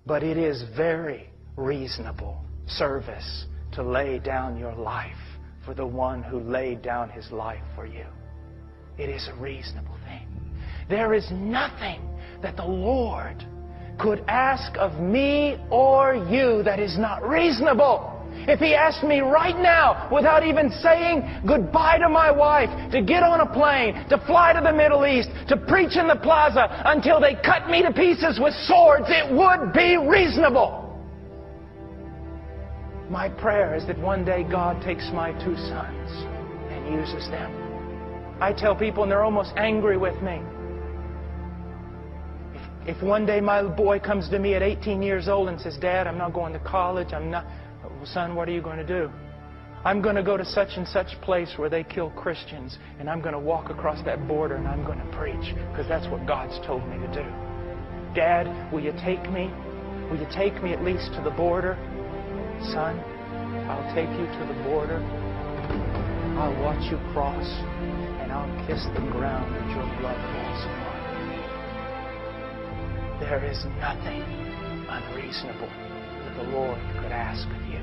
But it is very reasonable service to lay down your life for the one who laid down His life for you. It is a reasonable thing. There is nothing that the Lord could ask of me or you that is not reasonable. If He asked me right now, without even saying goodbye to my wife, to get on a plane, to fly to the Middle East, to preach in the plaza until they cut me to pieces with swords, it would be reasonable. My prayer is that one day God takes my 2 sons and uses them. I tell people, and they're almost angry with me, if one day my boy comes to me at 18 years old and says, Dad, I'm not going to college, well, son, what are you going to do? I'm going to go to such and such place where they kill Christians, and I'm going to walk across that border and I'm going to preach, because that's what God's told me to do. Dad, will you take me? Will you take me at least to the border? Son, I'll take you to the border. I'll watch you cross, and I'll kiss the ground that your blood falls upon. There is nothing unreasonable that the Lord could ask of you.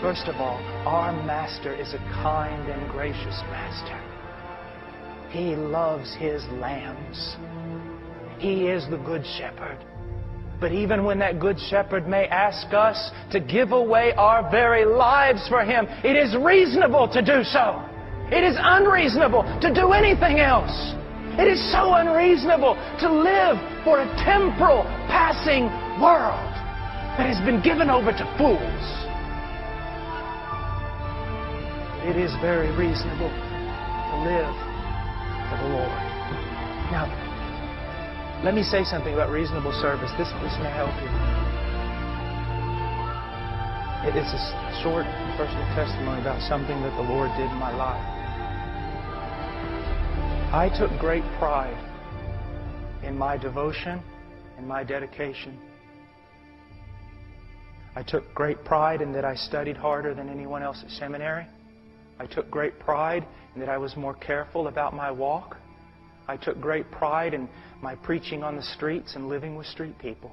First of all, our Master is a kind and gracious Master. He loves His lambs. He is the Good Shepherd. But even when that Good Shepherd may ask us to give away our very lives for Him, it is reasonable to do so. It is unreasonable to do anything else. It is so unreasonable to live for a temporal, passing world that has been given over to fools. It is very reasonable to live for the Lord. Now, let me say something about reasonable service. This may help you. It's a short personal testimony about something that the Lord did in my life. I took great pride in my devotion and my dedication. I took great pride in that I studied harder than anyone else at seminary. I took great pride in that I was more careful about my walk. I took great pride in my preaching on the streets and living with street people.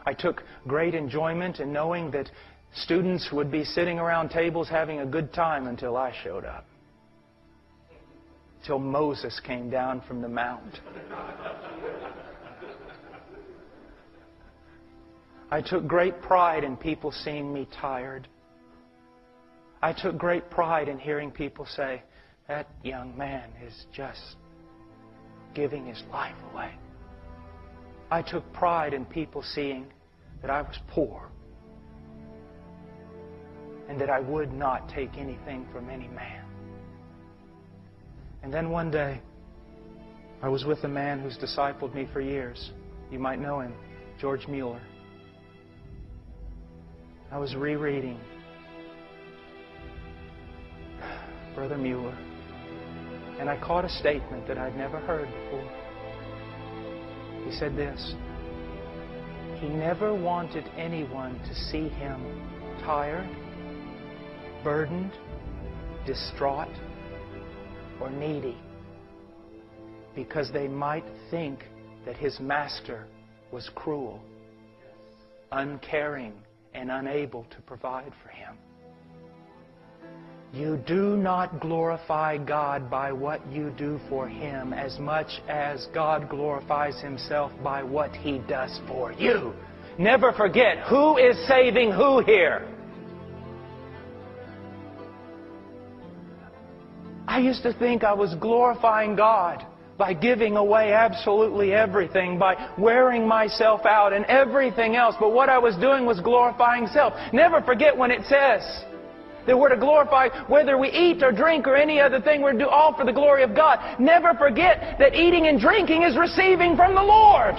I took great enjoyment in knowing that students would be sitting around tables having a good time until I showed up. Till Moses came down from the mount. I took great pride in people seeing me tired. I took great pride in hearing people say, that young man is just giving his life away. I took pride in people seeing that I was poor and that I would not take anything from any man. And then one day, I was with a man who's discipled me for years. You might know him, George Mueller. I was rereading Brother Mueller, and I caught a statement that I'd never heard before. He said this: he never wanted anyone to see him tired, burdened, distraught, or needy, because they might think that his master was cruel, uncaring, and unable to provide for him. You do not glorify God by what you do for Him as much as God glorifies Himself by what He does for you. Never forget who is saving who here. I used to think I was glorifying God by giving away absolutely everything, by wearing myself out and everything else. But what I was doing was glorifying self. Never forget when it says that we're to glorify, whether we eat or drink or any other thing, we're to do all for the glory of God. Never forget that eating and drinking is receiving from the Lord.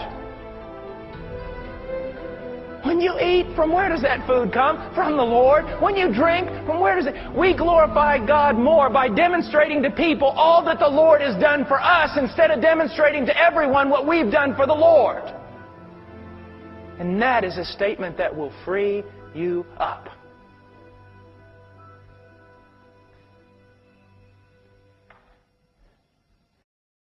When you eat, from where does that food come? From the Lord. When you drink, from where does it? We glorify God more by demonstrating to people all that the Lord has done for us instead of demonstrating to everyone what we've done for the Lord. And that is a statement that will free you up.